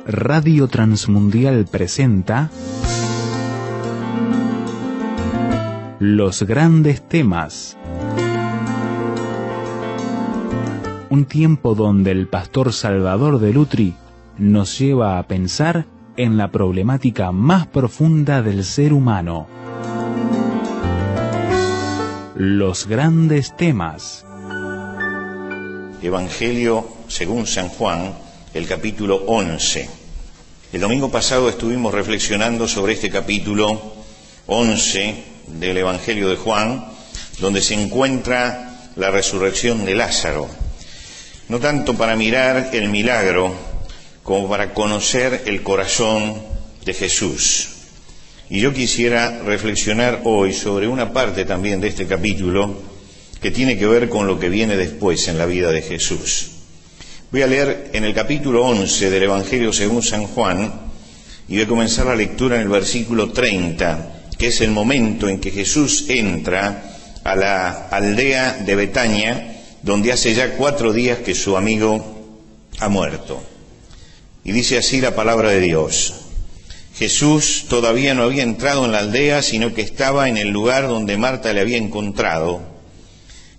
Radio Transmundial presenta Los Grandes Temas. Un tiempo donde el pastor Salvador de Lutri nos lleva a pensar en la problemática más profunda del ser humano. Los Grandes Temas. Evangelio según San Juan, el capítulo 11. El domingo pasado estuvimos reflexionando sobre este capítulo 11 del Evangelio de Juan, donde se encuentra la resurrección de Lázaro. No tanto para mirar el milagro, como para conocer el corazón de Jesús. Y yo quisiera reflexionar hoy sobre una parte también de este capítulo que tiene que ver con lo que viene después en la vida de Jesús. Voy a leer en el capítulo 11 del Evangelio según San Juan y voy a comenzar la lectura en el versículo 30, que es el momento en que Jesús entra a la aldea de Betania, donde hace ya 4 días que su amigo ha muerto. Y dice así la palabra de Dios. Jesús todavía no había entrado en la aldea, sino que estaba en el lugar donde Marta le había encontrado.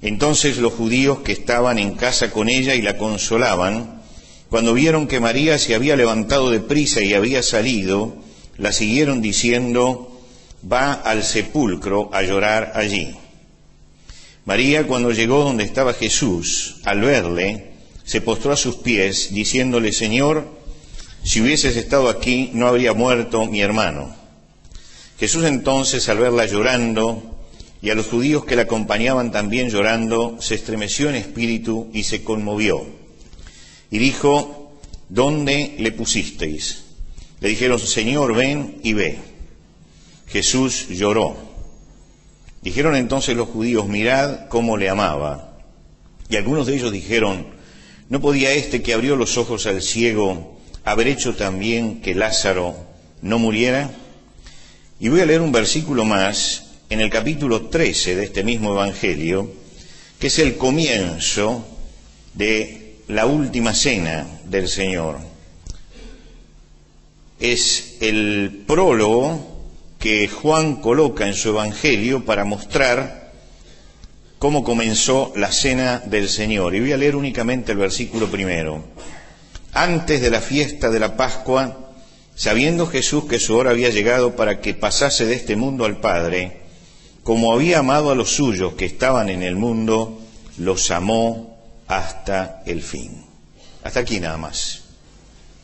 Entonces los judíos que estaban en casa con ella y la consolaban, cuando vieron que María se había levantado de prisa y había salido, la siguieron diciendo: va al sepulcro a llorar allí. María, cuando llegó donde estaba Jesús, al verle, se postró a sus pies, diciéndole: Señor, si hubieses estado aquí, no habría muerto mi hermano. Jesús entonces, al verla llorando, y a los judíos que la acompañaban también llorando, se estremeció en espíritu y se conmovió. Y dijo: ¿dónde le pusisteis? Le dijeron: Señor, ven y ve. Jesús lloró. Dijeron entonces los judíos: mirad cómo le amaba. Y algunos de ellos dijeron: ¿no podía este que abrió los ojos al ciego haber hecho también que Lázaro no muriera? Y voy a leer un versículo más en el capítulo 13 de este mismo Evangelio, que es el comienzo de la última cena del Señor. Es el prólogo que Juan coloca en su Evangelio para mostrar cómo comenzó la cena del Señor. Y voy a leer únicamente el versículo primero. Antes de la fiesta de la Pascua, sabiendo Jesús que su hora había llegado para que pasase de este mundo al Padre, como había amado a los suyos que estaban en el mundo, los amó hasta el fin. Hasta aquí nada más.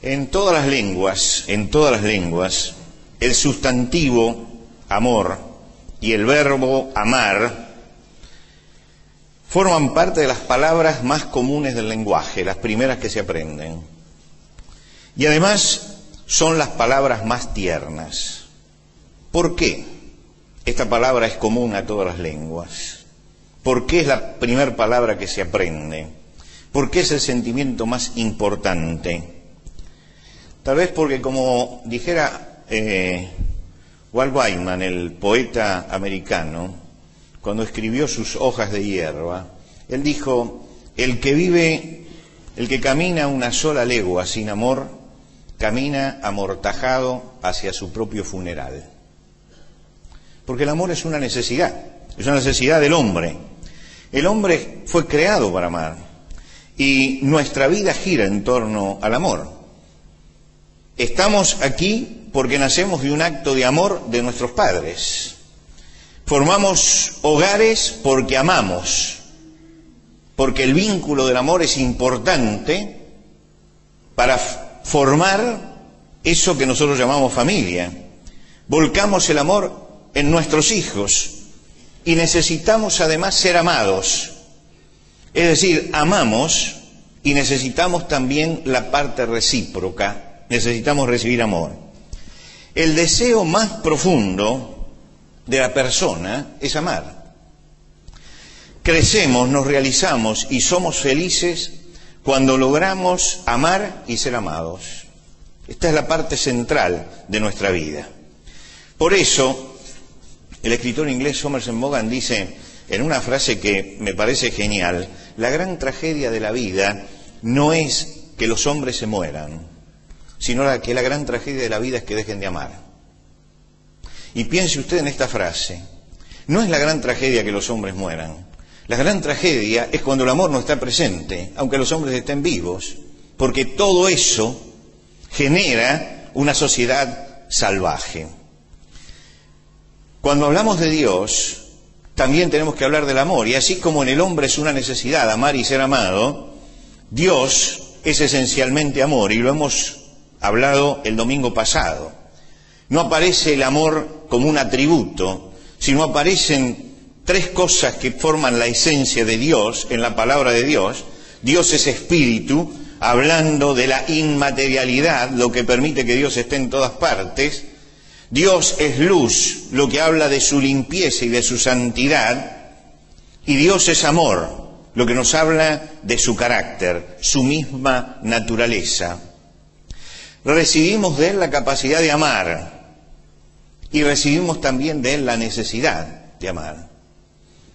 En todas las lenguas, el sustantivo amor y el verbo amar forman parte de las palabras más comunes del lenguaje, las primeras que se aprenden. Y además son las palabras más tiernas. ¿Por qué esta palabra es común a todas las lenguas? ¿Por qué es la primera palabra que se aprende? ¿Por qué es el sentimiento más importante? Tal vez porque, como dijera Walt Whitman, el poeta americano, cuando escribió sus Hojas de hierba, él dijo: el que camina una sola legua sin amor, camina amortajado hacia su propio funeral. Porque el amor es una necesidad del hombre. El hombre fue creado para amar y nuestra vida gira en torno al amor. Estamos aquí porque nacemos de un acto de amor de nuestros padres. Formamos hogares porque amamos, porque el vínculo del amor es importante para formar eso que nosotros llamamos familia. Volcamos el amor en nuestros hijos y necesitamos además ser amados. Es decir, amamos y necesitamos también la parte recíproca, necesitamos recibir amor. El deseo más profundo de la persona es amar. Crecemos, nos realizamos y somos felices cuando logramos amar y ser amados. Esta es la parte central de nuestra vida. Por eso, el escritor inglés Somerset Maugham dice en una frase que me parece genial: la gran tragedia de la vida no es que los hombres se mueran, sino que la gran tragedia de la vida es que dejen de amar. Y piense usted en esta frase: no es la gran tragedia que los hombres mueran. La gran tragedia es cuando el amor no está presente, aunque los hombres estén vivos, porque todo eso genera una sociedad salvaje. Cuando hablamos de Dios, también tenemos que hablar del amor, y así como en el hombre es una necesidad amar y ser amado, Dios es esencialmente amor, y lo hemos hablado el domingo pasado. No aparece el amor como un atributo, sino aparecen tres cosas que forman la esencia de Dios en la palabra de Dios. Dios es espíritu, hablando de la inmaterialidad, lo que permite que Dios esté en todas partes. Dios es luz, lo que habla de su limpieza y de su santidad. Y Dios es amor, lo que nos habla de su carácter, su misma naturaleza. Recibimos de Él la capacidad de amar y recibimos también de Él la necesidad de amar.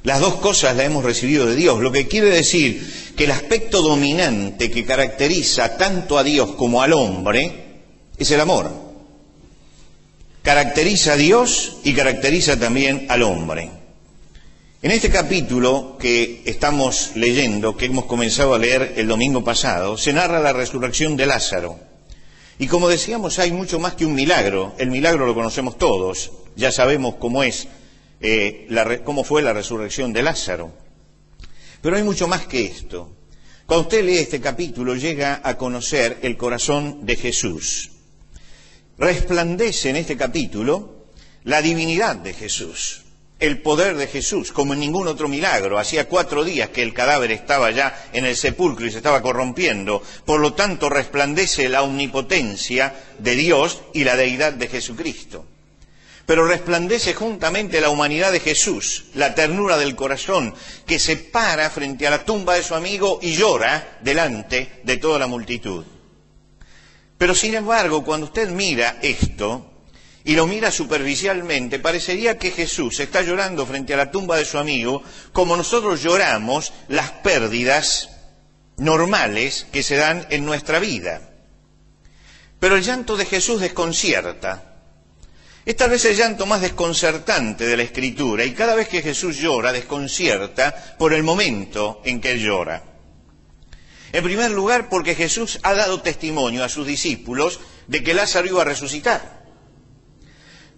Las dos cosas las hemos recibido de Dios, lo que quiere decir que el aspecto dominante que caracteriza tanto a Dios como al hombre es el amor. Caracteriza a Dios y caracteriza también al hombre. En este capítulo que estamos leyendo, que hemos comenzado a leer el domingo pasado, se narra la resurrección de Lázaro. Y como decíamos, hay mucho más que un milagro. El milagro lo conocemos todos, ya sabemos cómo es. Cómo fue la resurrección de Lázaro. Pero hay mucho más que esto. Cuando usted lee este capítulo, llega a conocer el corazón de Jesús. Resplandece en este capítulo la divinidad de Jesús, el poder de Jesús, como en ningún otro milagro. Hacía 4 días que el cadáver estaba ya en el sepulcro y se estaba corrompiendo. Por lo tanto, resplandece la omnipotencia de Dios y la deidad de Jesucristo. Pero resplandece juntamente la humanidad de Jesús, la ternura del corazón, que se para frente a la tumba de su amigo y llora delante de toda la multitud. Pero sin embargo, cuando usted mira esto, y lo mira superficialmente, parecería que Jesús está llorando frente a la tumba de su amigo, como nosotros lloramos las pérdidas normales que se dan en nuestra vida. Pero el llanto de Jesús desconcierta. Es tal vez el llanto más desconcertante de la Escritura, y cada vez que Jesús llora, desconcierta por el momento en que Él llora. En primer lugar, porque Jesús ha dado testimonio a sus discípulos de que Lázaro iba a resucitar.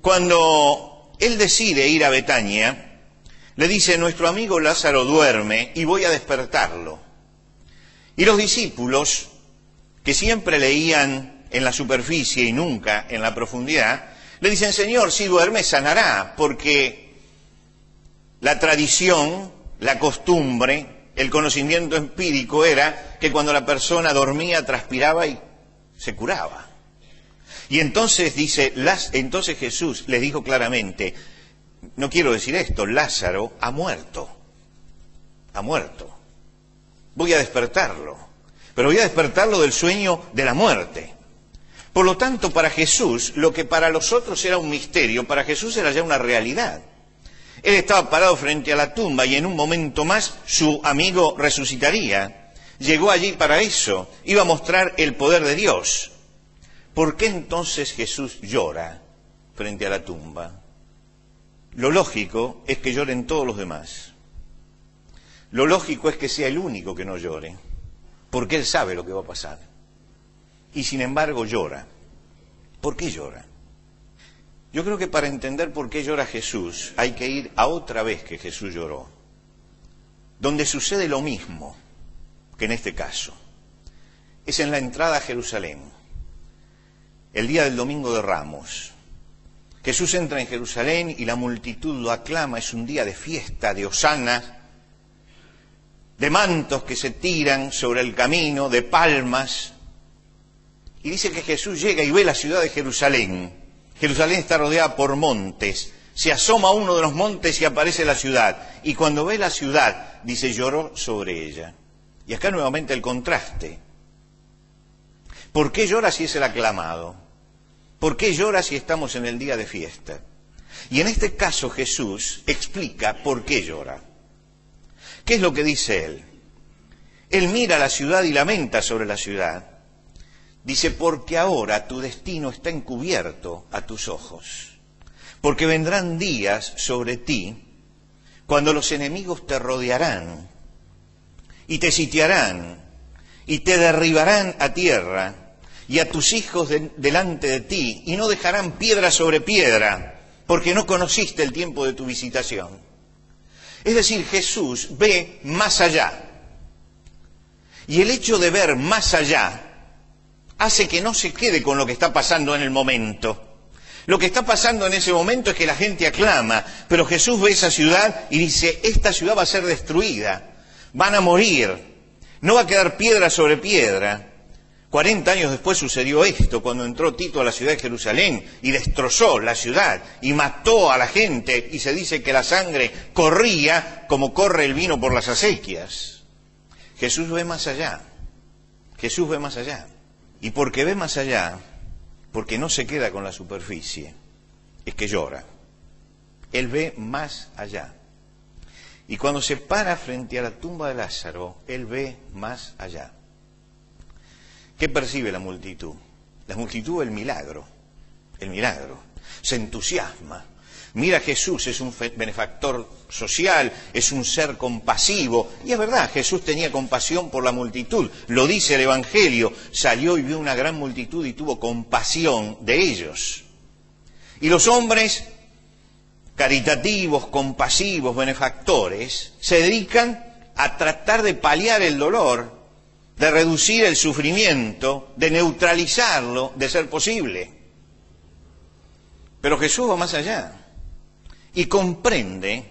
Cuando Él decide ir a Betania, le dice: nuestro amigo Lázaro duerme y voy a despertarlo. Y los discípulos, que siempre leían en la superficie y nunca en la profundidad, le dicen: Señor, si duerme sanará, porque la tradición, la costumbre, el conocimiento empírico era que cuando la persona dormía, transpiraba y se curaba. Y entonces entonces Jesús les dijo claramente: no quiero decir esto, Lázaro ha muerto. Voy a despertarlo, pero voy a despertarlo del sueño de la muerte. Por lo tanto, para Jesús, lo que para los otros era un misterio, para Jesús era ya una realidad. Él estaba parado frente a la tumba y en un momento más su amigo resucitaría. Llegó allí para eso, iba a mostrar el poder de Dios. ¿Por qué entonces Jesús llora frente a la tumba? Lo lógico es que lloren todos los demás. Lo lógico es que sea el único que no llore, porque Él sabe lo que va a pasar. Y sin embargo llora. ¿Por qué llora? Yo creo que para entender por qué llora Jesús hay que ir a otra vez que Jesús lloró, donde sucede lo mismo que en este caso. Es en la entrada a Jerusalén, el día del Domingo de Ramos. Jesús entra en Jerusalén y la multitud lo aclama. Es un día de fiesta, de hosanas, de mantos que se tiran sobre el camino, de palmas. Y dice que Jesús llega y ve la ciudad de Jerusalén. Jerusalén está rodeada por montes. Se asoma a uno de los montes y aparece la ciudad. Y cuando ve la ciudad, dice, lloró sobre ella. Y acá nuevamente el contraste. ¿Por qué llora si es el aclamado? ¿Por qué llora si estamos en el día de fiesta? Y en este caso Jesús explica por qué llora. ¿Qué es lo que dice Él? Él mira la ciudad y lamenta sobre la ciudad. Dice, porque ahora tu destino está encubierto a tus ojos, porque vendrán días sobre ti cuando los enemigos te rodearán y te sitiarán y te derribarán a tierra y a tus hijos delante de ti, y no dejarán piedra sobre piedra, porque no conociste el tiempo de tu visitación. Es decir, Jesús ve más allá. Y el hecho de ver más allá hace que no se quede con lo que está pasando en el momento. Lo que está pasando en ese momento es que la gente aclama, pero Jesús ve esa ciudad y dice, esta ciudad va a ser destruida, van a morir, no va a quedar piedra sobre piedra. 40 años después sucedió esto, cuando entró Tito a la ciudad de Jerusalén y destrozó la ciudad y mató a la gente, y se dice que la sangre corría como corre el vino por las acequias. Jesús ve más allá, Jesús ve más allá. Y porque ve más allá, porque no se queda con la superficie, es que llora. Él ve más allá. Y cuando se para frente a la tumba de Lázaro, él ve más allá. ¿Qué percibe la multitud? La multitud ve el milagro, se entusiasma. Mira, Jesús es un benefactor social, es un ser compasivo. Y es verdad, Jesús tenía compasión por la multitud. Lo dice el Evangelio, salió y vio una gran multitud y tuvo compasión de ellos. Y los hombres caritativos, compasivos, benefactores, se dedican a tratar de paliar el dolor, de reducir el sufrimiento, de neutralizarlo, de ser posible. Pero Jesús va más allá y comprende,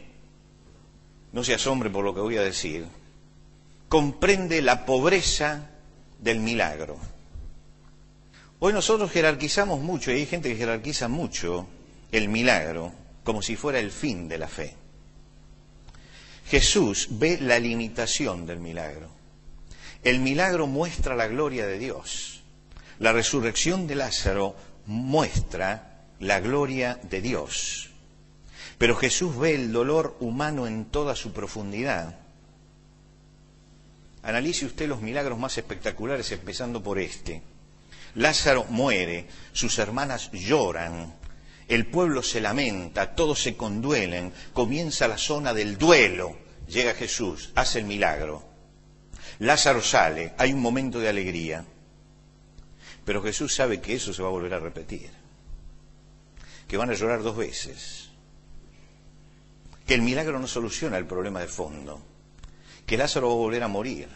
no se asombre por lo que voy a decir, comprende la pobreza del milagro. Hoy nosotros jerarquizamos mucho, y hay gente que jerarquiza mucho el milagro como si fuera el fin de la fe. Jesús ve la limitación del milagro. El milagro muestra la gloria de Dios. La resurrección de Lázaro muestra la gloria de Dios. Pero Jesús ve el dolor humano en toda su profundidad. Analice usted los milagros más espectaculares, empezando por este. Lázaro muere, sus hermanas lloran, el pueblo se lamenta, todos se conduelen, comienza la zona del duelo. Llega Jesús, hace el milagro. Lázaro sale, hay un momento de alegría, pero Jesús sabe que eso se va a volver a repetir, que van a llorar 2 veces, que el milagro no soluciona el problema de fondo, que Lázaro va a volver a morir,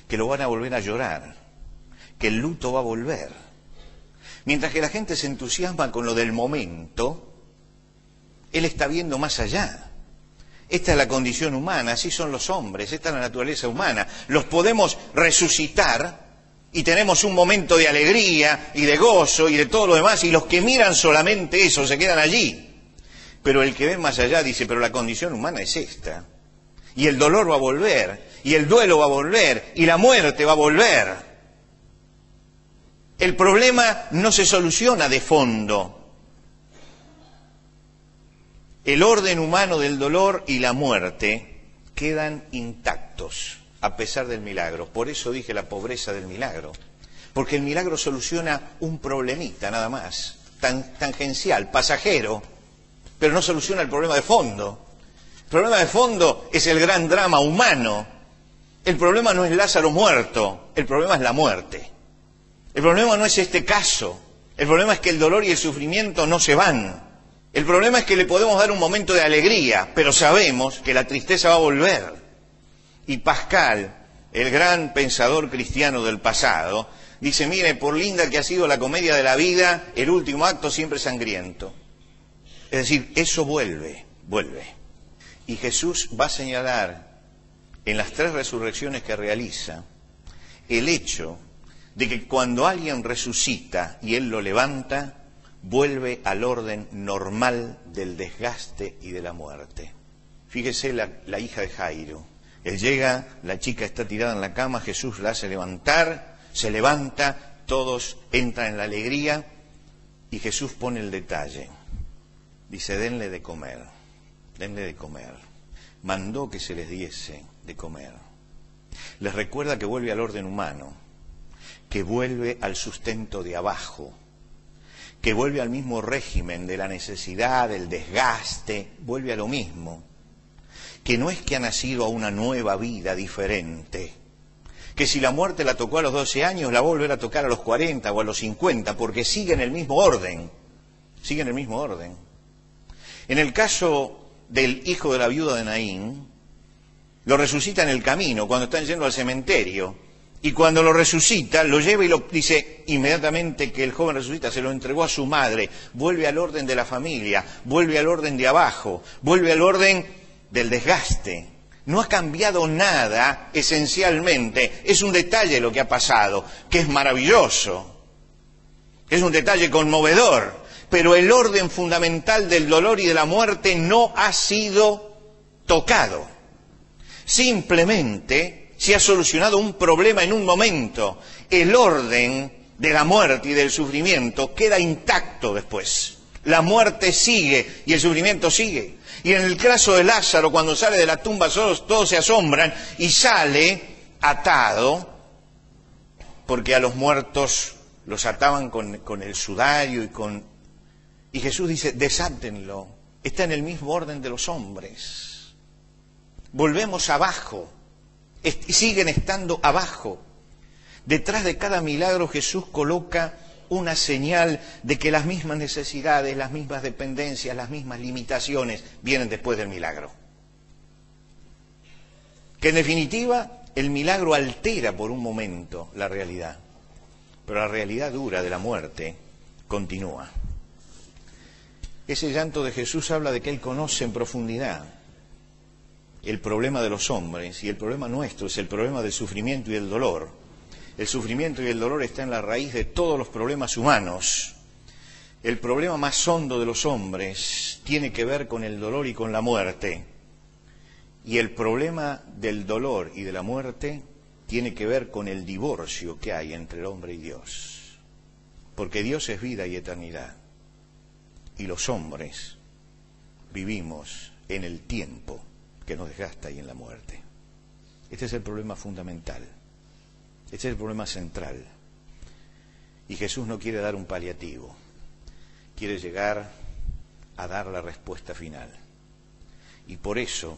que lo van a volver a llorar, que el luto va a volver. Mientras que la gente se entusiasma con lo del momento, él está viendo más allá. Esta es la condición humana, así son los hombres, esta es la naturaleza humana. Los podemos resucitar y tenemos un momento de alegría y de gozo y de todo lo demás, y los que miran solamente eso se quedan allí. Pero el que ve más allá dice, pero la condición humana es esta. Y el dolor va a volver, y el duelo va a volver, y la muerte va a volver. El problema no se soluciona de fondo. El orden humano del dolor y la muerte quedan intactos a pesar del milagro. Por eso dije la pobreza del milagro. Porque el milagro soluciona un problemita nada más, tangencial, pasajero, pero no soluciona el problema de fondo. El problema de fondo es el gran drama humano. El problema no es Lázaro muerto, el problema es la muerte. El problema no es este caso, el problema es que el dolor y el sufrimiento no se van. El problema es que le podemos dar un momento de alegría, pero sabemos que la tristeza va a volver. Y Pascal, el gran pensador cristiano del pasado, dice, mire, por linda que ha sido la comedia de la vida, el último acto siempre es sangriento. Es decir, eso vuelve. Y Jesús va a señalar en las 3 resurrecciones que realiza el hecho de que cuando alguien resucita y él lo levanta, vuelve al orden normal del desgaste y de la muerte. Fíjese la hija de Jairo. Él llega, la chica está tirada en la cama, Jesús la hace levantar, se levanta, todos entran en la alegría y Jesús pone el detalle. Dice, denle de comer, denle de comer. Mandó que se les diese de comer. Les recuerda que vuelve al orden humano, que vuelve al sustento de abajo, que vuelve al mismo régimen de la necesidad, del desgaste, vuelve a lo mismo, que no es que ha nacido a una nueva vida diferente, que si la muerte la tocó a los 12 años, la va a volver a tocar a los 40 o a los 50, porque sigue en el mismo orden, sigue en el mismo orden. En el caso del hijo de la viuda de Naín, lo resucita en el camino, cuando están yendo al cementerio, y cuando lo resucita, lo lleva y lo dice inmediatamente que el joven resucita, se lo entregó a su madre, vuelve al orden de la familia, vuelve al orden de abajo, vuelve al orden del desgaste. No ha cambiado nada esencialmente, es un detalle lo que ha pasado, que es maravilloso, es un detalle conmovedor, pero el orden fundamental del dolor y de la muerte no ha sido tocado. Simplemente se ha solucionado un problema en un momento. El orden de la muerte y del sufrimiento queda intacto después. La muerte sigue y el sufrimiento sigue. Y en el caso de Lázaro, cuando sale de la tumba, todos se asombran y sale atado, porque a los muertos los ataban con el sudario y Jesús dice, desátenlo, está en el mismo orden de los hombres. Volvemos abajo, siguen estando abajo. Detrás de cada milagro Jesús coloca una señal de que las mismas necesidades, las mismas dependencias, las mismas limitaciones vienen después del milagro. Que en definitiva el milagro altera por un momento la realidad, pero la realidad dura de la muerte continúa. Ese llanto de Jesús habla de que Él conoce en profundidad el problema de los hombres, y el problema nuestro es el problema del sufrimiento y del dolor. El sufrimiento y el dolor está en la raíz de todos los problemas humanos. El problema más hondo de los hombres tiene que ver con el dolor y con la muerte. Y el problema del dolor y de la muerte tiene que ver con el divorcio que hay entre el hombre y Dios. Porque Dios es vida y eternidad. Y los hombres vivimos en el tiempo que nos desgasta y en la muerte. Este es el problema fundamental. Este es el problema central. Y Jesús no quiere dar un paliativo. Quiere llegar a dar la respuesta final. Y por eso,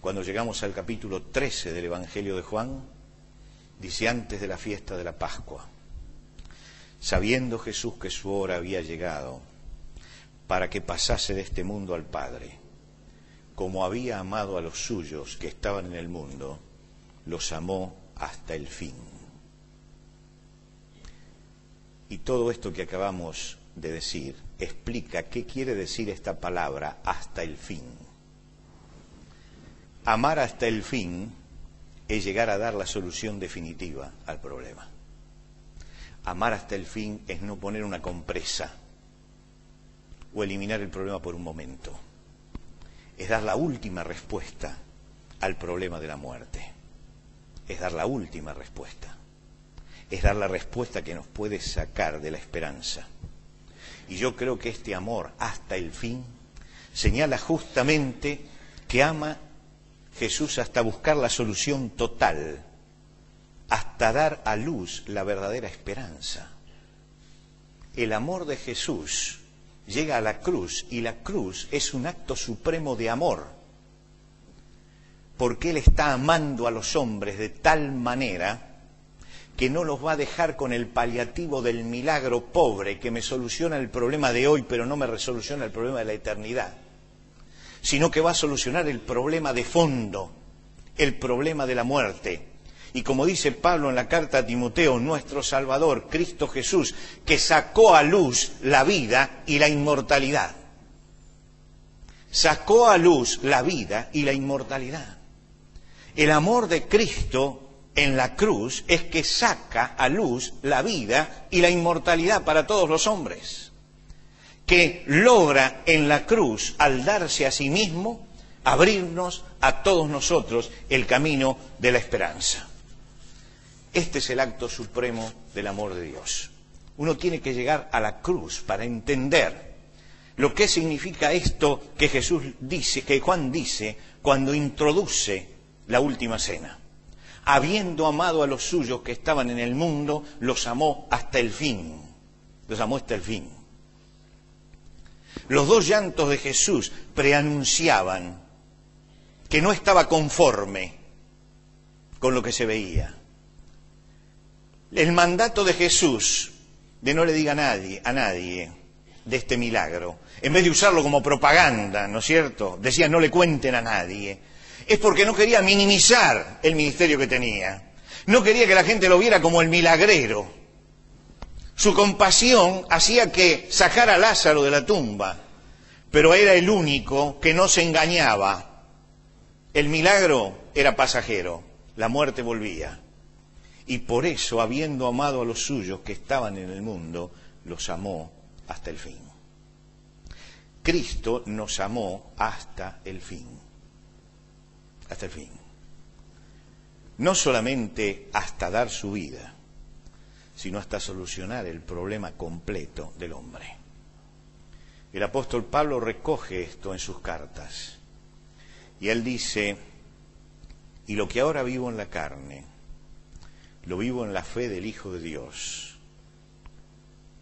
cuando llegamos al capítulo 13 del Evangelio de Juan, dice antes de la fiesta de la Pascua, sabiendo Jesús que su hora había llegado para que pasase de este mundo al Padre, como había amado a los suyos que estaban en el mundo, los amó hasta el fin. Y todo esto que acabamos de decir explica qué quiere decir esta palabra hasta el fin. Amar hasta el fin es llegar a dar la solución definitiva al problema. Amar hasta el fin es no poner una compresa o eliminar el problema por un momento. Es dar la última respuesta al problema de la muerte. Es dar la última respuesta. Es dar la respuesta que nos puede sacar de la esperanza. Y yo creo que este amor hasta el fin señala justamente que ama Jesús hasta buscar la solución total, hasta dar a luz la verdadera esperanza. El amor de Jesús llega a la cruz, y la cruz es un acto supremo de amor, porque Él está amando a los hombres de tal manera que no los va a dejar con el paliativo del milagro pobre que me soluciona el problema de hoy, pero no me resoluciona el problema de la eternidad, sino que va a solucionar el problema de fondo, el problema de la muerte. Y como dice Pablo en la carta a Timoteo, nuestro Salvador, Cristo Jesús, que sacó a luz la vida y la inmortalidad. Sacó a luz la vida y la inmortalidad. El amor de Cristo en la cruz es que saca a luz la vida y la inmortalidad para todos los hombres, que logra en la cruz, al darse a sí mismo, abrirnos a todos nosotros el camino de la esperanza. Este es el acto supremo del amor de Dios. Uno tiene que llegar a la cruz para entender lo que significa esto que Jesús dice, que Juan dice cuando introduce la última cena. Habiendo amado a los suyos que estaban en el mundo, los amó hasta el fin. Los amó hasta el fin. Los dos llantos de Jesús preanunciaban que no estaba conforme con lo que se veía. El mandato de Jesús de no le diga a nadie de este milagro, en vez de usarlo como propaganda, ¿no es cierto? Decía, no le cuenten a nadie. Es porque no quería minimizar el ministerio que tenía. No quería que la gente lo viera como el milagrero. Su compasión hacía que sacara a Lázaro de la tumba, pero era el único que no se engañaba. El milagro era pasajero, la muerte volvía. Y por eso, habiendo amado a los suyos que estaban en el mundo, los amó hasta el fin. Cristo nos amó hasta el fin. Hasta el fin. No solamente hasta dar su vida, sino hasta solucionar el problema completo del hombre. El apóstol Pablo recoge esto en sus cartas. Y él dice, y lo que ahora vivo en la carne, lo vivo en la fe del Hijo de Dios,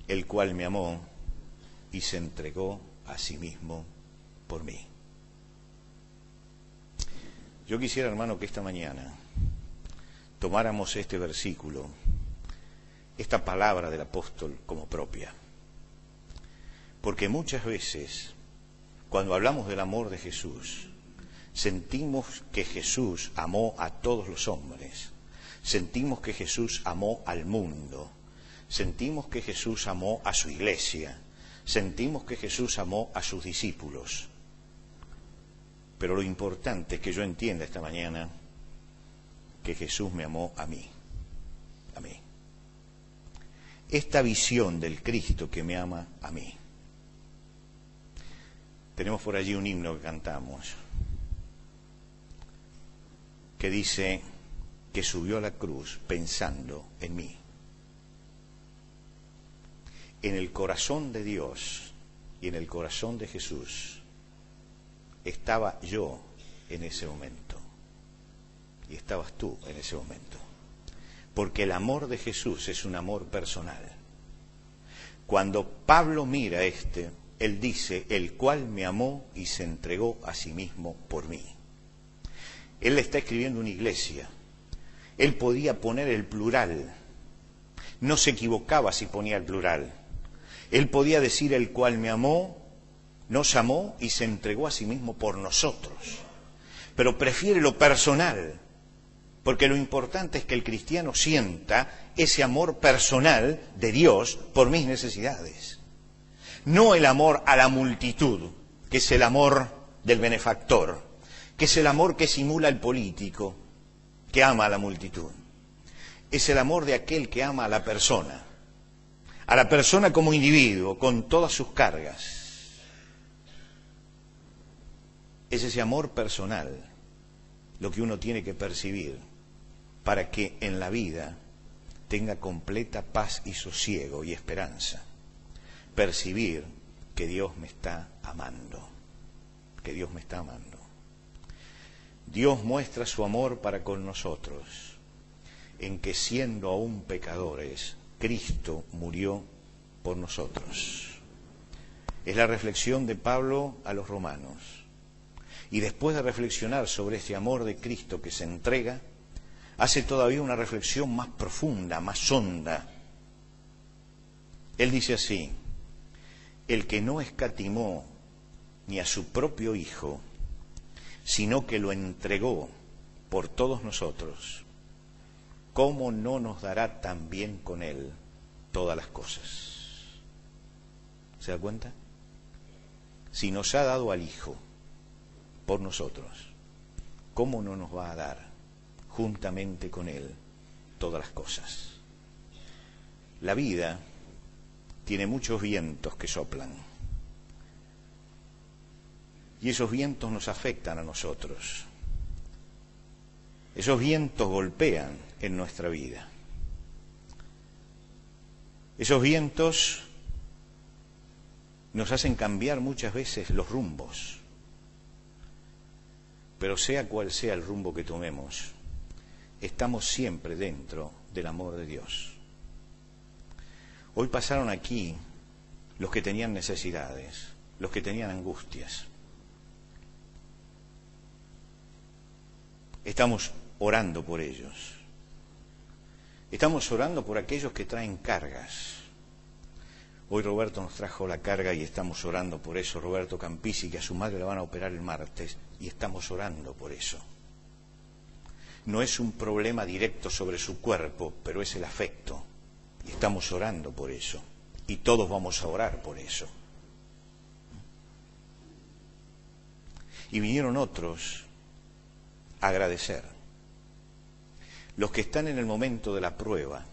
el cual me amó y se entregó a sí mismo por mí. Yo quisiera, hermano, que esta mañana tomáramos este versículo, esta palabra del apóstol como propia. Porque muchas veces, cuando hablamos del amor de Jesús, sentimos que Jesús amó a todos los hombres. Sentimos que Jesús amó al mundo, sentimos que Jesús amó a su iglesia, sentimos que Jesús amó a sus discípulos. Pero lo importante es que yo entienda esta mañana que Jesús me amó a mí, a mí. Esta visión del Cristo que me ama a mí. Tenemos por allí un himno que cantamos, que dice que subió a la cruz pensando en mí. En el corazón de Dios y en el corazón de Jesús estaba yo en ese momento y estabas tú en ese momento, porque el amor de Jesús es un amor personal. Cuando Pablo mira él dice, el cual me amó y se entregó a sí mismo por mí. Él le está escribiendo una iglesia. Él podía poner el plural, no se equivocaba si ponía el plural. Él podía decir el cual me amó, nos amó y se entregó a sí mismo por nosotros. Pero prefiere lo personal, porque lo importante es que el cristiano sienta ese amor personal de Dios por mis necesidades. No el amor a la multitud, que es el amor del benefactor, que es el amor que simula el político, que ama a la multitud. Es el amor de aquel que ama a la persona como individuo, con todas sus cargas. Es ese amor personal lo que uno tiene que percibir para que en la vida tenga completa paz y sosiego y esperanza. Percibir que Dios me está amando, que Dios me está amando. Dios muestra su amor para con nosotros, en que siendo aún pecadores, Cristo murió por nosotros. Es la reflexión de Pablo a los romanos. Y después de reflexionar sobre este amor de Cristo que se entrega, hace todavía una reflexión más profunda, más honda. Él dice así, el que no escatimó ni a su propio Hijo, sino que lo entregó por todos nosotros, ¿cómo no nos dará también con Él todas las cosas? ¿Se da cuenta? Si nos ha dado al Hijo por nosotros, ¿cómo no nos va a dar juntamente con Él todas las cosas? La vida tiene muchos vientos que soplan. Y esos vientos nos afectan a nosotros. Esos vientos golpean en nuestra vida. Esos vientos nos hacen cambiar muchas veces los rumbos. Pero sea cual sea el rumbo que tomemos, estamos siempre dentro del amor de Dios. Hoy pasaron aquí los que tenían necesidades, los que tenían angustias. Estamos orando por ellos. Estamos orando por aquellos que traen cargas. Hoy Roberto nos trajo la carga y estamos orando por eso. Roberto Campisi, que a su madre la van a operar el martes, y estamos orando por eso. No es un problema directo sobre su cuerpo, pero es el afecto. Y estamos orando por eso. Y todos vamos a orar por eso. Y vinieron otros a agradecer. Los que están en el momento de la prueba,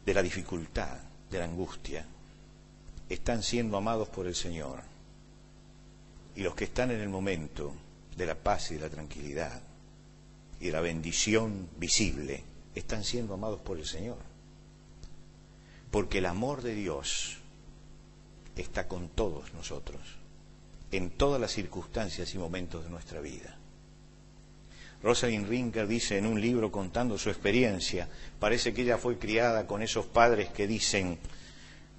de la dificultad, de la angustia, están siendo amados por el Señor. Y los que están en el momento de la paz y de la tranquilidad y de la bendición visible, están siendo amados por el Señor. Porque el amor de Dios está con todos nosotros, en todas las circunstancias y momentos de nuestra vida. Rosalind Rinker dice en un libro contando su experiencia, parece que ella fue criada con esos padres que dicen: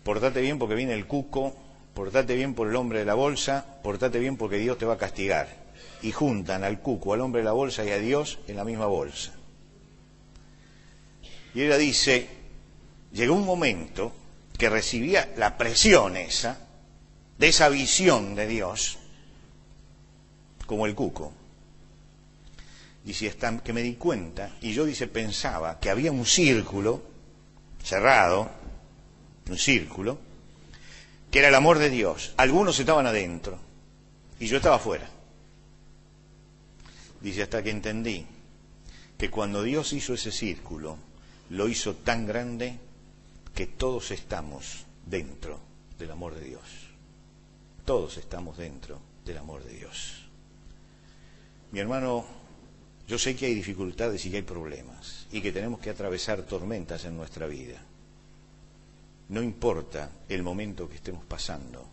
portate bien porque viene el cuco, portate bien por el hombre de la bolsa, portate bien porque Dios te va a castigar. Y juntan al cuco, al hombre de la bolsa y a Dios en la misma bolsa. Y ella dice, llegó un momento que recibía la presión esa, de esa visión de Dios, como el cuco. Dice, hasta que me di cuenta, y yo, dice, pensaba que había un círculo cerrado, un círculo, que era el amor de Dios. Algunos estaban adentro y yo estaba afuera. Dice, hasta que entendí que cuando Dios hizo ese círculo, lo hizo tan grande que todos estamos dentro del amor de Dios. Todos estamos dentro del amor de Dios. Mi hermano, yo sé que hay dificultades y que hay problemas y que tenemos que atravesar tormentas en nuestra vida. No importa el momento que estemos pasando.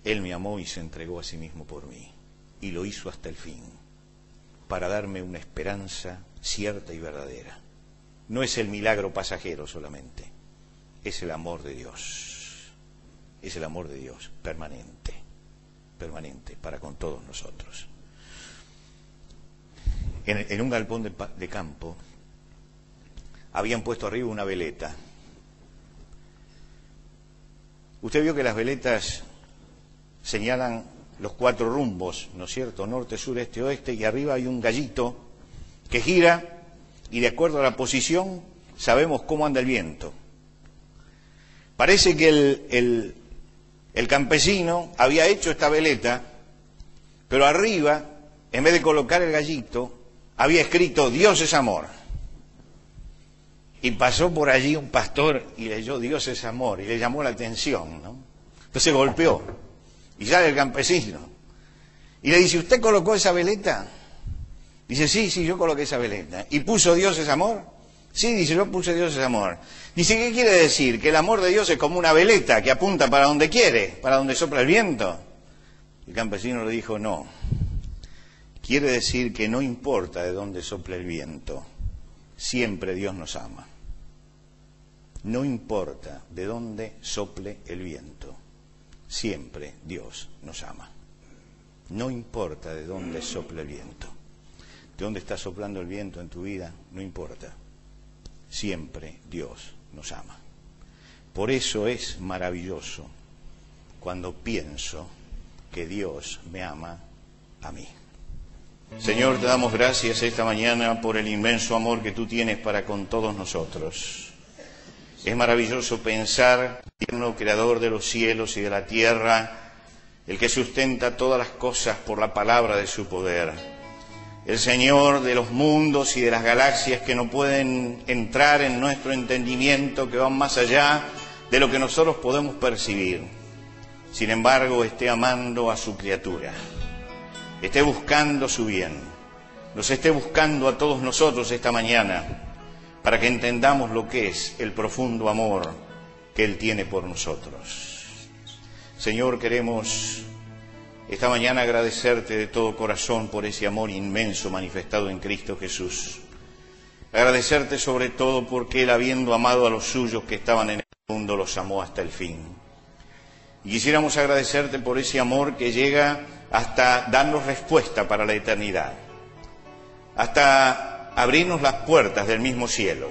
Él me amó y se entregó a sí mismo por mí. Y lo hizo hasta el fin, para darme una esperanza cierta y verdadera. No es el milagro pasajero solamente, es el amor de Dios. Es el amor de Dios permanente, permanente para con todos nosotros. En un galpón de campo habían puesto arriba una veleta. Usted vio que las veletas señalan los 4 rumbos, ¿no es cierto? Norte, sur, este, oeste, y arriba hay un gallito que gira y de acuerdo a la posición sabemos cómo anda el viento. Parece que el campesino había hecho esta veleta, pero arriba, en vez de colocar el gallito, había escrito Dios es amor. Y pasó por allí un pastor y leyó Dios es amor y le llamó la atención, ¿no? Entonces golpeó y sale el campesino y le dice, ¿usted colocó esa veleta? Dice, sí, yo coloqué esa veleta. ¿Y puso Dios es amor? Sí, dice, yo puse Dios es amor. Dice, ¿qué quiere decir? Que el amor de Dios es como una veleta que apunta para donde quiere, para donde sopla el viento. El campesino le dijo, no. Quiere decir que no importa de dónde sople el viento, siempre Dios nos ama. No importa de dónde sople el viento, siempre Dios nos ama. No importa de dónde sople el viento. De dónde está soplando el viento en tu vida, no importa. Siempre Dios nos ama. Por eso es maravilloso cuando pienso que Dios me ama a mí. Señor, te damos gracias esta mañana por el inmenso amor que tú tienes para con todos nosotros. Es maravilloso pensar, eterno creador de los cielos y de la tierra, el que sustenta todas las cosas por la palabra de su poder, el Señor de los mundos y de las galaxias que no pueden entrar en nuestro entendimiento, que van más allá de lo que nosotros podemos percibir. Sin embargo, esté amando a su criatura, esté buscando su bien, nos esté buscando a todos nosotros esta mañana para que entendamos lo que es el profundo amor que Él tiene por nosotros. Señor, queremos esta mañana agradecerte de todo corazón por ese amor inmenso manifestado en Cristo Jesús. Agradecerte sobre todo porque Él, habiendo amado a los suyos que estaban en el mundo, los amó hasta el fin. Y quisiéramos agradecerte por ese amor que llega hasta darnos respuesta para la eternidad, hasta abrirnos las puertas del mismo cielo.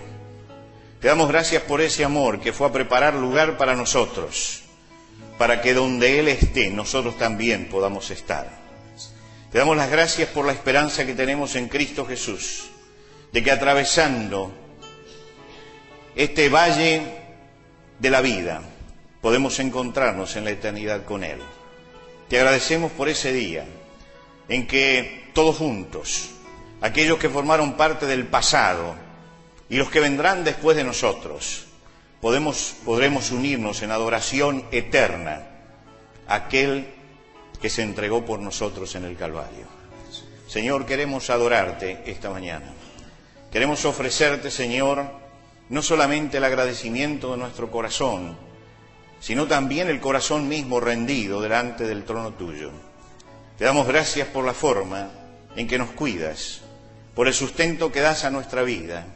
Te damos gracias por ese amor que fue a preparar lugar para nosotros, para que donde Él esté, nosotros también podamos estar. Te damos las gracias por la esperanza que tenemos en Cristo Jesús, de que atravesando este valle de la vida, podemos encontrarnos en la eternidad con Él. Te agradecemos por ese día en que todos juntos, aquellos que formaron parte del pasado y los que vendrán después de nosotros, podremos unirnos en adoración eterna a aquel que se entregó por nosotros en el Calvario. Señor, queremos adorarte esta mañana. Queremos ofrecerte, Señor, no solamente el agradecimiento de nuestro corazón, sino también el corazón mismo rendido delante del trono tuyo. Te damos gracias por la forma en que nos cuidas, por el sustento que das a nuestra vida,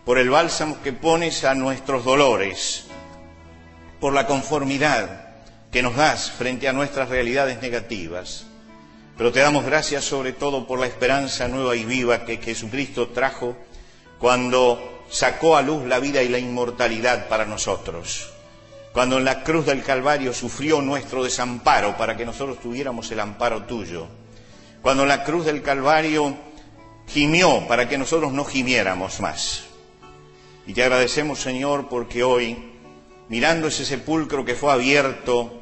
por el bálsamo que pones a nuestros dolores, por la conformidad que nos das frente a nuestras realidades negativas. Pero te damos gracias sobre todo por la esperanza nueva y viva que Jesucristo trajo cuando sacó a luz la vida y la inmortalidad para nosotros. Cuando en la cruz del Calvario sufrió nuestro desamparo para que nosotros tuviéramos el amparo tuyo. Cuando en la cruz del Calvario gimió para que nosotros no gimiéramos más. Y te agradecemos, Señor, porque hoy, mirando ese sepulcro que fue abierto,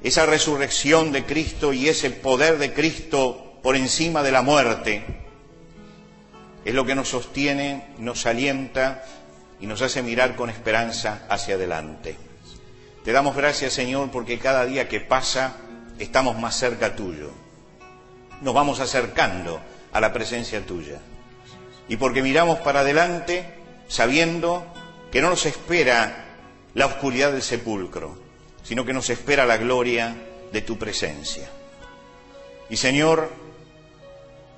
esa resurrección de Cristo y ese poder de Cristo por encima de la muerte, es lo que nos sostiene, nos alienta y nos hace mirar con esperanza hacia adelante. Te damos gracias, Señor, porque cada día que pasa estamos más cerca tuyo. Nos vamos acercando a la presencia tuya. Y porque miramos para adelante sabiendo que no nos espera la oscuridad del sepulcro, sino que nos espera la gloria de tu presencia. Y, Señor,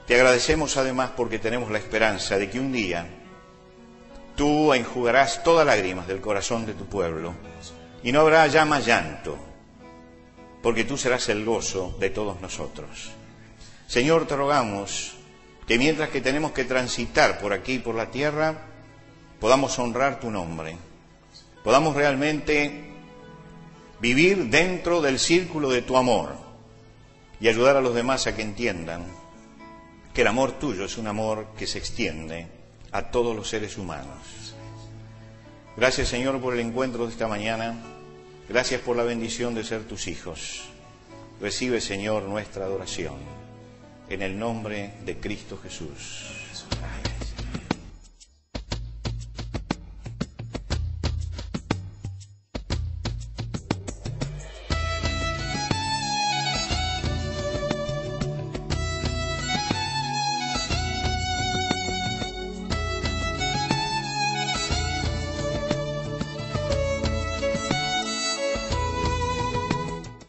te agradecemos además porque tenemos la esperanza de que un día tú enjugarás todas lágrimas del corazón de tu pueblo y no habrá ya más llanto, porque tú serás el gozo de todos nosotros. Señor, te rogamos que mientras que tenemos que transitar por aquí, por la tierra, podamos honrar tu nombre, podamos realmente vivir dentro del círculo de tu amor y ayudar a los demás a que entiendan que el amor tuyo es un amor que se extiende a todos los seres humanos. Gracias, Señor, por el encuentro de esta mañana. Gracias por la bendición de ser tus hijos. Recibe, Señor, nuestra adoración. En el nombre de Cristo Jesús.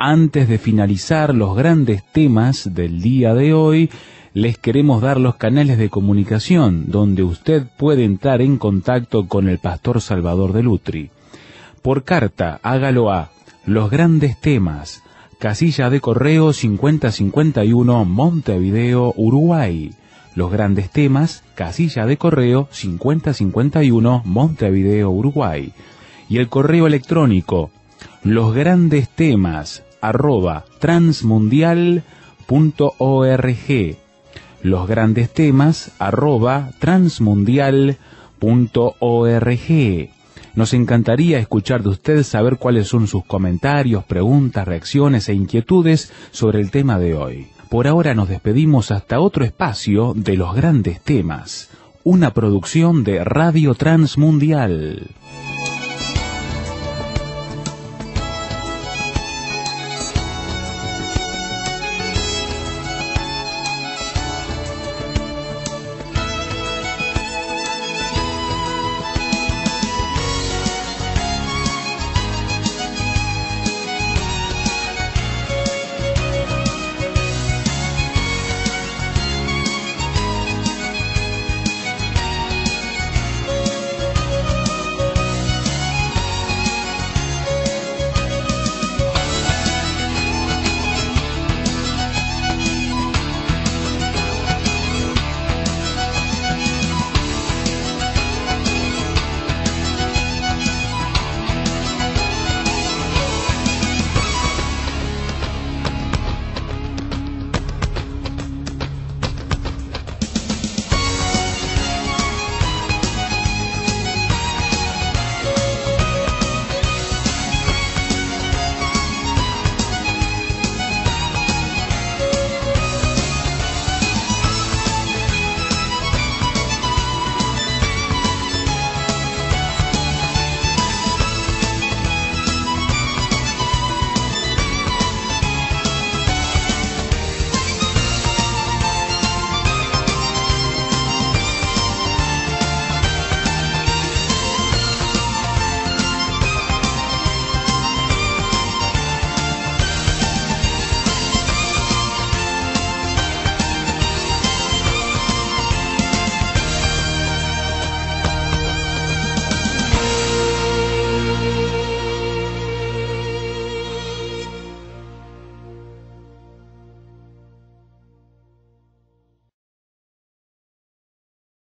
Antes de finalizar los grandes temas del día de hoy, les queremos dar los canales de comunicación donde usted puede entrar en contacto con el pastor Salvador de Lutri. Por carta, hágalo a Los Grandes Temas, casilla de correo 5051, Montevideo, Uruguay. Los Grandes Temas, casilla de correo 5051, Montevideo, Uruguay. Y el correo electrónico losgrandestemas@transmundial.org. losgrandestemas@transmundial.org. Nos encantaría escuchar de usted, saber cuáles son sus comentarios, preguntas, reacciones e inquietudes sobre el tema de hoy. Por ahora nos despedimos hasta otro espacio de Los Grandes Temas, una producción de Radio Transmundial.